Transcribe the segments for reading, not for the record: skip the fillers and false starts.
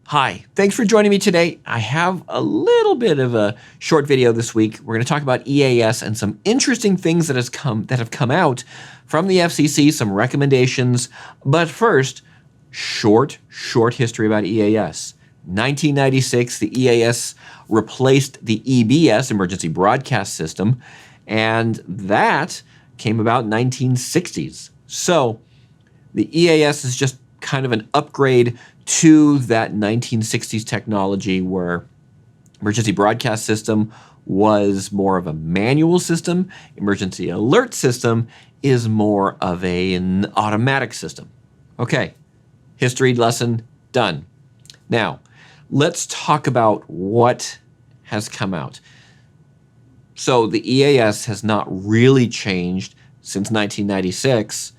Hi, thanks for joining me today. I have a little bit of a short video this week. We're going to talk about EAS and some interesting things that have come out from the FCC, some recommendations. But first, short history about EAS. 1996, the EAS replaced the EBS, Emergency Broadcast System, and that came about in 1960s. So the EAS is just kind of an upgrade to that 1960s technology where emergency broadcast system was more of a manual system. Emergency alert system is more of an automatic system. Okay, history lesson done. Now, let's talk about what has come out. So the EAS has not really changed since 1996.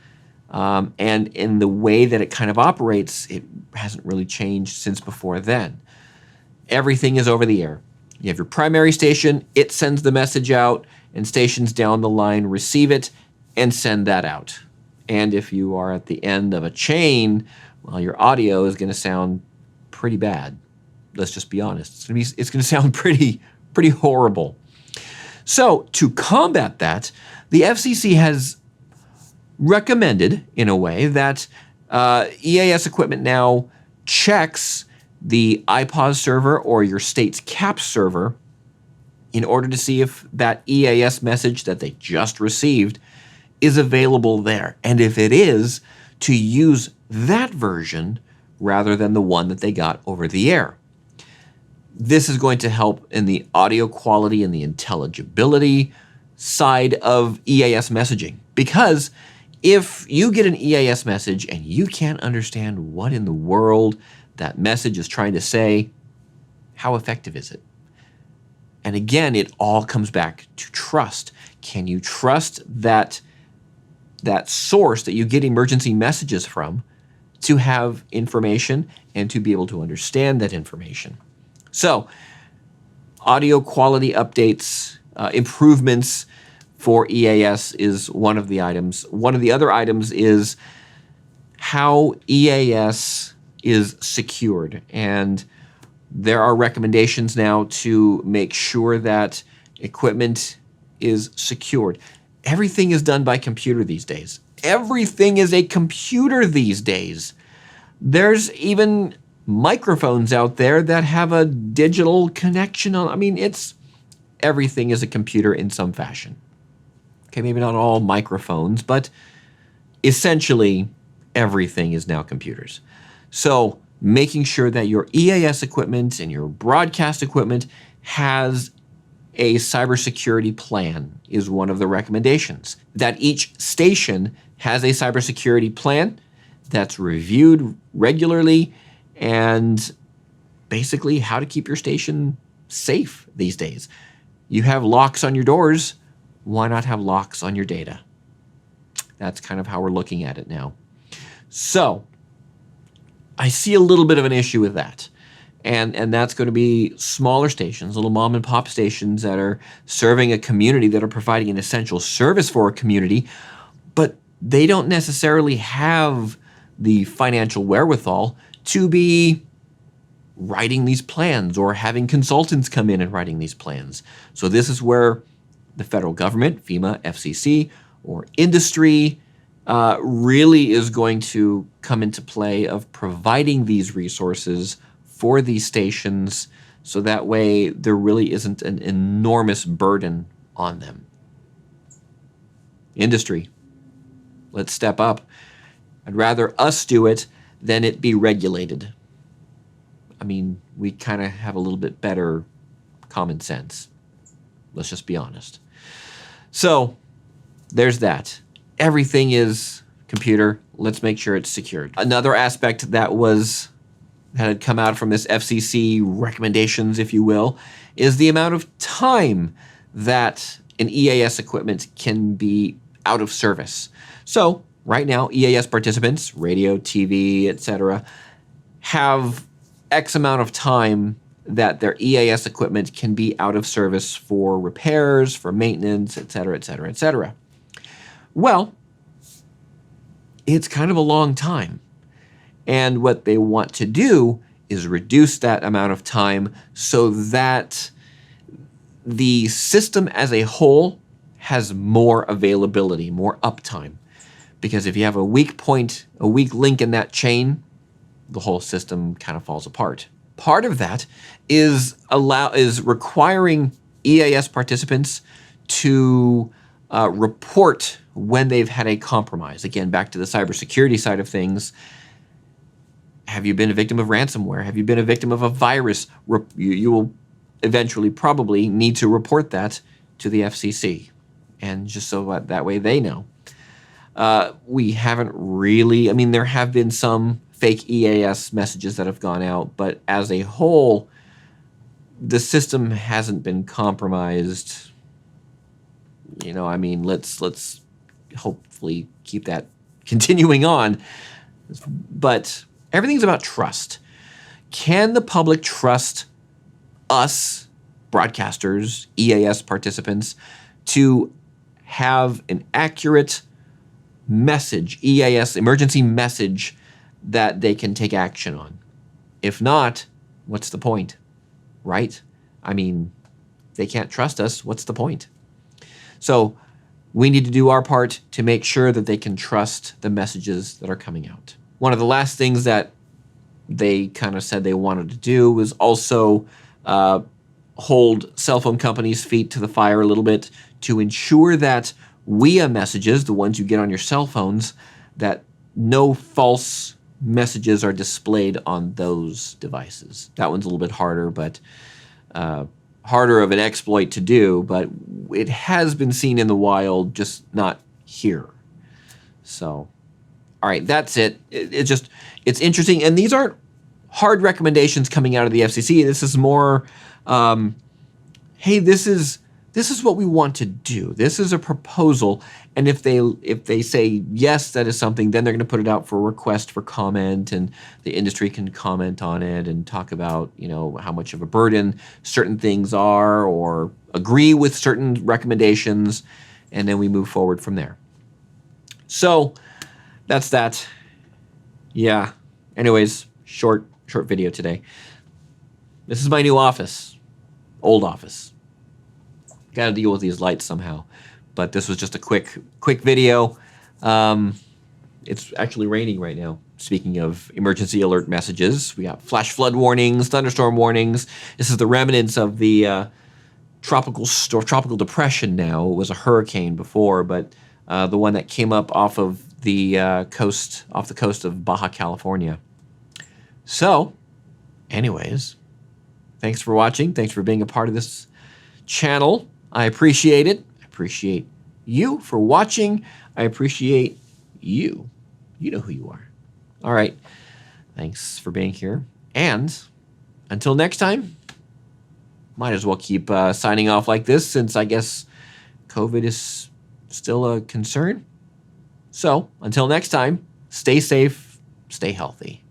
And in the way that it kind of operates, it hasn't really changed since before then. Everything is over the air. You have your primary station, it sends the message out, and stations down the line receive it and send that out. And if you are at the end of a chain, well, your audio is going to sound pretty bad. Let's just be honest. It's going to sound pretty horrible. So to combat that, the FCC has recommended, in a way, that EAS equipment now checks the IPAWS server or your state's CAP server in order to see if that EAS message that they just received is available there. And if it is, to use that version rather than the one that they got over the air. This is going to help in the audio quality and the intelligibility side of EAS messaging, because if you get an EAS message and you can't understand what in the world that message is trying to say, how effective is it? And again, it all comes back to trust. Can you trust that source that you get emergency messages from to have information and to be able to understand that information? So, audio quality updates, improvements for EAS is one of the items. One of the other items is how EAS is secured. And there are recommendations now to make sure that equipment is secured. Everything is done by computer these days. Everything is a computer these days. There's even microphones out there that have a digital connection on. I mean, everything is a computer in some fashion. Okay, maybe not all microphones, but essentially everything is now computers. So making sure that your EAS equipment and your broadcast equipment has a cybersecurity plan is one of the recommendations. That each station has a cybersecurity plan that's reviewed regularly, and basically how to keep your station safe these days. You have locks on your doors. Why not have locks on your data? That's kind of how we're looking at it now. So I see a little bit of an issue with that. And that's going to be smaller stations, little mom and pop stations that are serving a community, that are providing an essential service for a community, but they don't necessarily have the financial wherewithal to be writing these plans or having consultants come in and writing these plans. So this is where the federal government, FEMA, FCC, or industry really is going to come into play of providing these resources for these stations, so that way there really isn't an enormous burden on them. Industry, let's step up. I'd rather us do it than it be regulated. I mean, we kind of have a little bit better common sense. Let's just be honest. So there's that. Everything is computer. Let's make sure it's secured. Another aspect that had come out from this FCC recommendations, if you will, is the amount of time that an EAS equipment can be out of service. So right now, EAS participants, radio, TV, etc., have X amount of time that their EAS equipment can be out of service for repairs, for maintenance, etc., etc., etc. Well, it's kind of a long time. And what they want to do is reduce that amount of time so that the system as a whole has more availability, more uptime. Because if you have a weak point, a weak link in that chain, the whole system kind of falls apart. Part of that is requiring EAS participants to report when they've had a compromise. Again, back to the cybersecurity side of things. Have you been a victim of ransomware? Have you been a victim of a virus? You will eventually probably need to report that to the FCC. And just so that way they know. We haven't really, I mean, there have been some fake EAS messages that have gone out, but as a whole, the system hasn't been compromised. You know, I mean, let's hopefully keep that continuing on. But everything's about trust. Can the public trust us, broadcasters, EAS participants, to have an accurate message, EAS, emergency message, that they can take action on? If not, what's the point, right? I mean, they can't trust us. What's the point? So we need to do our part to make sure that they can trust the messages that are coming out. One of the last things that they kind of said they wanted to do was also hold cell phone companies' feet to the fire a little bit to ensure that WEA messages, the ones you get on your cell phones, that no false messages are displayed on those devices. That one's a little bit harder, but harder of an exploit to do, but it has been seen in the wild, just not here. So, all right, that's it. It's interesting, and these aren't hard recommendations coming out of the FCC. This is more, hey, this is what we want to do. This is a proposal, and if they say yes, that is something, then they're going to put it out for a request for comment, and the industry can comment on it and talk about, you know, how much of a burden certain things are, or agree with certain recommendations, and then we move forward from there. So that's that. Yeah. Anyways, short video today. This is my new office, old office. Got to deal with these lights somehow, but this was just a quick video. It's actually raining right now. Speaking of emergency alert messages, we got flash flood warnings, thunderstorm warnings. This is the remnants of the tropical depression now. It was a hurricane before, but the one that came up off of the coast of Baja California. So, anyways, thanks for watching. Thanks for being a part of this channel. I appreciate it. I appreciate you for watching. I appreciate you. You know who you are. All right. Thanks for being here. And until next time, might as well keep signing off like this, since I guess COVID is still a concern. So until next time, stay safe, stay healthy.